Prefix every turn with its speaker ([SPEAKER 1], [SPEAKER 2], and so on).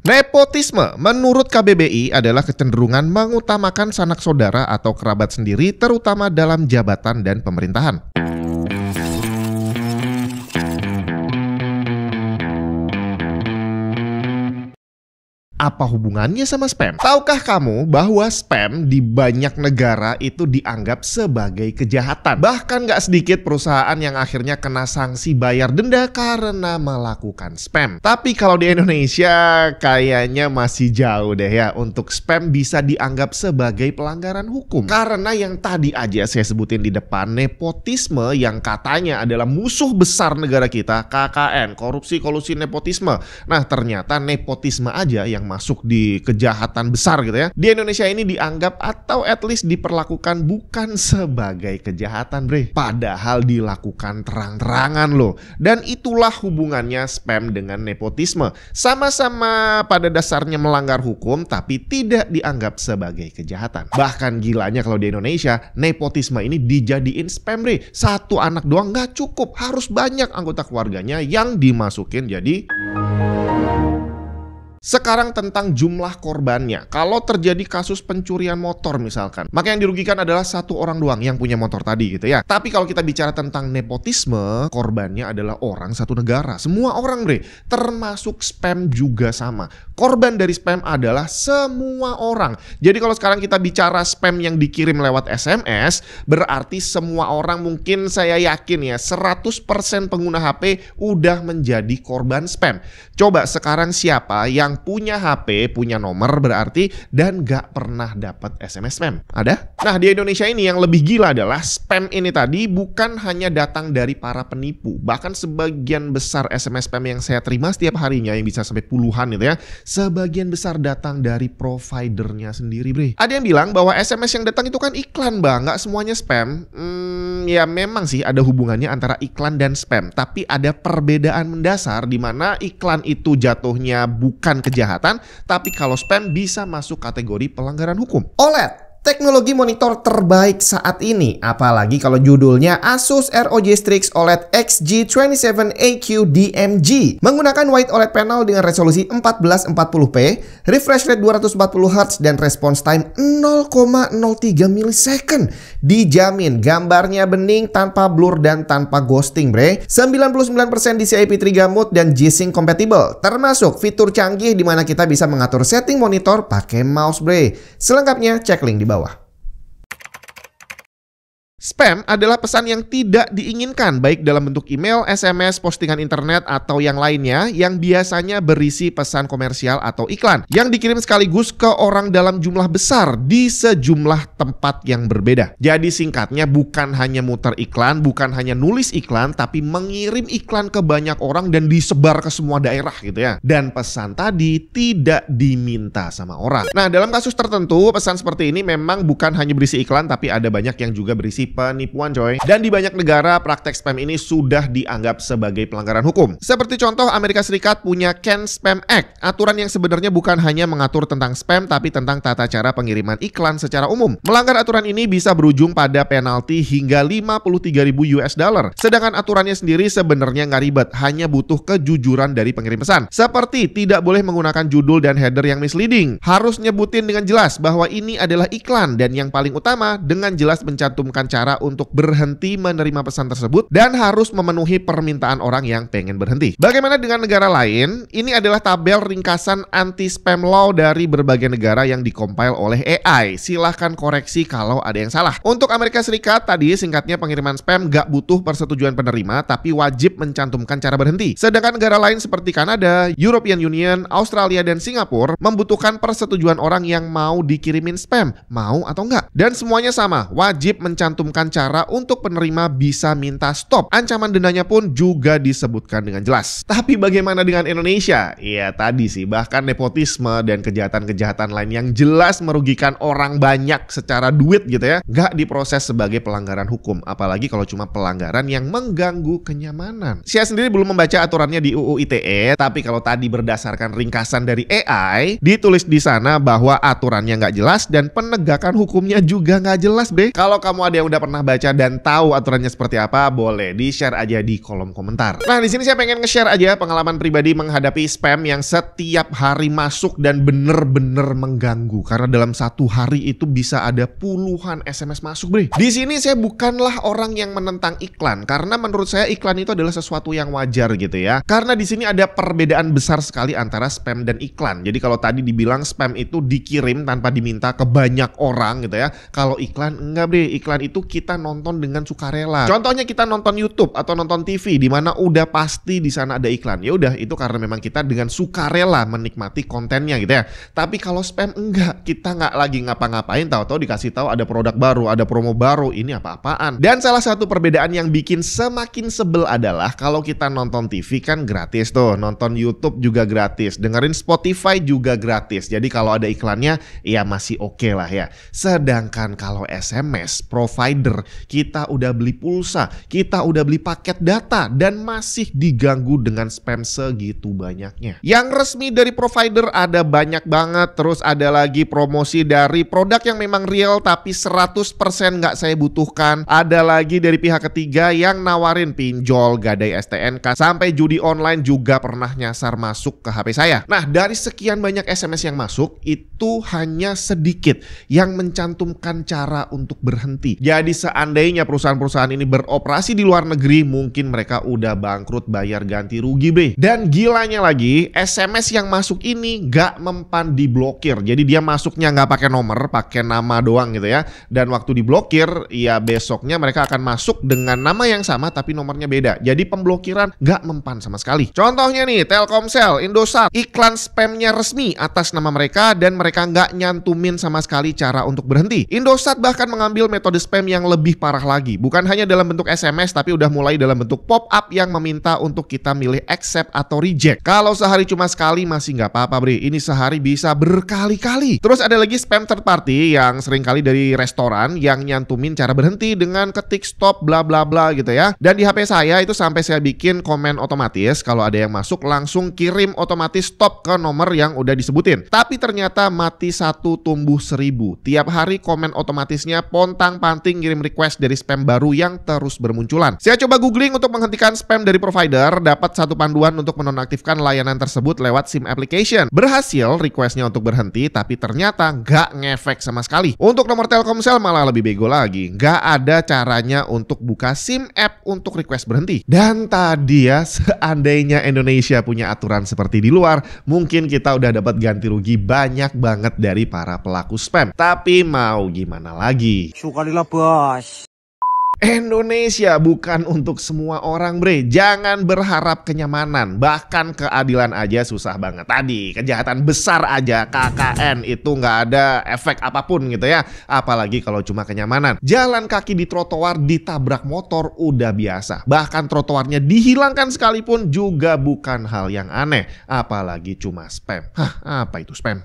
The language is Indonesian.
[SPEAKER 1] Nepotisme menurut KBBI adalah kecenderungan mengutamakan sanak saudara atau kerabat sendiri terutama dalam jabatan dan pemerintahan. Apa hubungannya sama spam? Tahukah kamu bahwa spam di banyak negara itu dianggap sebagai kejahatan? Bahkan nggak sedikit perusahaan yang akhirnya kena sanksi bayar denda karena melakukan spam. Tapi kalau di Indonesia kayaknya masih jauh deh ya untuk spam bisa dianggap sebagai pelanggaran hukum. Karena yang tadi aja saya sebutin di depan, nepotisme yang katanya adalah musuh besar negara kita, KKN, korupsi, kolusi, nepotisme. Nah ternyata nepotisme aja yang masuk di kejahatan besar gitu ya. Di Indonesia ini dianggap atau at least diperlakukan bukan sebagai kejahatan bre. Padahal dilakukan terang-terangan loh. Dan itulah hubungannya spam dengan nepotisme. Sama-sama pada dasarnya melanggar hukum tapi tidak dianggap sebagai kejahatan. Bahkan gilanya kalau di Indonesia nepotisme ini dijadiin spam bre. Satu anak doang nggak cukup. Harus banyak anggota keluarganya yang dimasukin jadi. Sekarang tentang jumlah korbannya. Kalau terjadi kasus pencurian motor misalkan, maka yang dirugikan adalah satu orang doang yang punya motor tadi gitu ya. Tapi kalau kita bicara tentang nepotisme, korbannya adalah orang satu negara. Semua orang bre, termasuk spam juga sama. Korban dari spam adalah semua orang. Jadi kalau sekarang kita bicara spam yang dikirim lewat SMS, berarti semua orang, mungkin saya yakin ya 100% pengguna HP udah menjadi korban spam. Coba sekarang siapa yang punya HP, punya nomor berarti dan gak pernah dapat SMS spam? Ada? Nah di Indonesia ini yang lebih gila adalah spam ini tadi bukan hanya datang dari para penipu. Bahkan sebagian besar SMS spam yang saya terima setiap harinya yang bisa sampai puluhan gitu ya, sebagian besar datang dari providernya sendiri bre. Ada yang bilang bahwa SMS yang datang itu kan iklan bang, gak semuanya spam. Ya memang sih ada hubungannya antara iklan dan spam. Tapi ada perbedaan mendasar di mana iklan itu jatuhnya bukan kejahatan, tapi kalau spam bisa masuk kategori pelanggaran hukum. OLED, teknologi monitor terbaik saat ini, apalagi kalau judulnya Asus ROG Strix OLED XG27AQ DMG. Menggunakan White OLED panel dengan resolusi 1440p, refresh rate 240Hz dan response time 0,03 millisecond. Dijamin gambarnya bening tanpa blur dan tanpa ghosting bre. 99% DCI P3 mode dan G-Sync compatible, termasuk fitur canggih di mana kita bisa mengatur setting monitor pakai mouse bre. Selengkapnya cek link di bawah. Spam adalah pesan yang tidak diinginkan, baik dalam bentuk email, SMS, postingan internet, atau yang lainnya yang biasanya berisi pesan komersial atau iklan yang dikirim sekaligus ke orang dalam jumlah besar di sejumlah tempat yang berbeda. Jadi singkatnya bukan hanya muter iklan, bukan hanya nulis iklan, tapi mengirim iklan ke banyak orang dan disebar ke semua daerah gitu ya. Dan pesan tadi tidak diminta sama orang. Nah dalam kasus tertentu pesan seperti ini memang bukan hanya berisi iklan, tapi ada banyak yang juga berisi penipuan coy. Dan di banyak negara praktek spam ini sudah dianggap sebagai pelanggaran hukum. Seperti contoh Amerika Serikat punya Can Spam Act, aturan yang sebenarnya bukan hanya mengatur tentang spam tapi tentang tata cara pengiriman iklan secara umum. Melanggar aturan ini bisa berujung pada penalti hingga 53.000 US dollar. Sedangkan aturannya sendiri sebenarnya nggak ribet, hanya butuh kejujuran dari pengirim pesan. Seperti tidak boleh menggunakan judul dan header yang misleading. Harus nyebutin dengan jelas bahwa ini adalah iklan, dan yang paling utama dengan jelas mencantumkan cara untuk berhenti menerima pesan tersebut dan harus memenuhi permintaan orang yang pengen berhenti. Bagaimana dengan negara lain? Ini adalah tabel ringkasan anti-spam law dari berbagai negara yang dikompil oleh AI. Silahkan koreksi kalau ada yang salah. Untuk Amerika Serikat tadi singkatnya pengiriman spam gak butuh persetujuan penerima tapi wajib mencantumkan cara berhenti. Sedangkan negara lain seperti Kanada, European Union, Australia, dan Singapura membutuhkan persetujuan orang yang mau dikirimin spam. Mau atau enggak? Dan semuanya sama, wajib mencantumkan cara untuk penerima bisa minta stop. Ancaman dendanya pun juga disebutkan dengan jelas. Tapi bagaimana dengan Indonesia? Ya tadi sih, bahkan nepotisme dan kejahatan-kejahatan lain yang jelas merugikan orang banyak secara duit gitu ya, nggak diproses sebagai pelanggaran hukum. Apalagi kalau cuma pelanggaran yang mengganggu kenyamanan. Saya sendiri belum membaca aturannya di UU ITE, tapi kalau tadi berdasarkan ringkasan dari AI, ditulis di sana bahwa aturannya nggak jelas dan penegakan hukumnya juga nggak jelas bre. Kalau kamu ada yang udah Anda pernah baca dan tahu aturannya seperti apa, boleh di-share aja di kolom komentar. Nah, di sini saya pengen nge-share aja pengalaman pribadi menghadapi spam yang setiap hari masuk dan bener-bener mengganggu. Karena dalam satu hari itu bisa ada puluhan SMS masuk, bre. Di sini saya bukanlah orang yang menentang iklan, karena menurut saya iklan itu adalah sesuatu yang wajar gitu ya. Karena di sini ada perbedaan besar sekali antara spam dan iklan. Jadi kalau tadi dibilang spam itu dikirim tanpa diminta ke banyak orang gitu ya. Kalau iklan enggak, bre. Iklan itu kita nonton dengan sukarela. Contohnya kita nonton YouTube atau nonton TV di mana udah pasti di sana ada iklan. Ya udah, itu karena memang kita dengan sukarela menikmati kontennya gitu ya. Tapi kalau spam enggak, kita nggak lagi ngapa-ngapain, tahu-tahu dikasih tahu ada produk baru, ada promo baru, ini apa-apaan. Dan salah satu perbedaan yang bikin semakin sebel adalah kalau kita nonton TV kan gratis tuh, nonton YouTube juga gratis, dengerin Spotify juga gratis. Jadi kalau ada iklannya ya masih oke lah ya. Sedangkan kalau SMS provider, kita udah beli pulsa, kita udah beli paket data dan masih diganggu dengan spam segitu banyaknya. Yang resmi dari provider ada banyak banget, terus ada lagi promosi dari produk yang memang real tapi 100% nggak saya butuhkan. Ada lagi dari pihak ketiga yang nawarin pinjol, gadai STNK, sampai judi online juga pernah nyasar masuk ke HP saya. Nah, dari sekian banyak SMS yang masuk, itu hanya sedikit yang mencantumkan cara untuk berhenti. Jadi seandainya perusahaan-perusahaan ini beroperasi di luar negeri, mungkin mereka udah bangkrut bayar ganti rugi, bre. Dan gilanya lagi, SMS yang masuk ini gak mempan diblokir. Jadi dia masuknya gak pakai nomor, pakai nama doang gitu ya. Dan waktu diblokir, ya besoknya mereka akan masuk dengan nama yang sama tapi nomornya beda. Jadi pemblokiran gak mempan sama sekali. Contohnya nih, Telkomsel, Indosat, iklan spamnya resmi atas nama mereka dan mereka gak nyantumin sama sekali cara untuk berhenti. Indosat bahkan mengambil metode spam yang lebih parah lagi. Bukan hanya dalam bentuk SMS tapi udah mulai dalam bentuk pop-up yang meminta untuk kita milih accept atau reject. Kalau sehari cuma sekali masih nggak apa-apa, bre. Ini sehari bisa berkali-kali. Terus ada lagi spam third party yang seringkali dari restoran yang nyantumin cara berhenti dengan ketik stop bla bla bla gitu ya. Dan di HP saya itu sampai saya bikin komen otomatis kalau ada yang masuk langsung kirim otomatis stop ke nomor yang udah disebutin. Tapi ternyata mati satu tumbuh 1000. Tiap hari komen otomatisnya pontang-panting ngirim request dari spam baru yang terus bermunculan. Saya coba googling untuk menghentikan spam dari provider, dapat satu panduan untuk menonaktifkan layanan tersebut lewat SIM application. Berhasil requestnya untuk berhenti, tapi ternyata nggak ngefek sama sekali. Untuk nomor Telkomsel malah lebih bego lagi. Nggak ada caranya untuk buka SIM app untuk request berhenti. Dan tadi ya, seandainya Indonesia punya aturan seperti di luar, mungkin kita udah dapat ganti rugi banyak banget dari para pelaku spam. Tapi mau gimana lagi?
[SPEAKER 2] Syukarilah, bos.
[SPEAKER 1] Indonesia bukan untuk semua orang, bre. Jangan berharap kenyamanan, bahkan keadilan aja susah banget. Tadi kejahatan besar aja, KKN itu nggak ada efek apapun gitu ya. Apalagi kalau cuma kenyamanan. Jalan kaki di trotoar ditabrak motor udah biasa. Bahkan trotoarnya dihilangkan sekalipun juga bukan hal yang aneh. Apalagi cuma spam. Hah, apa itu spam?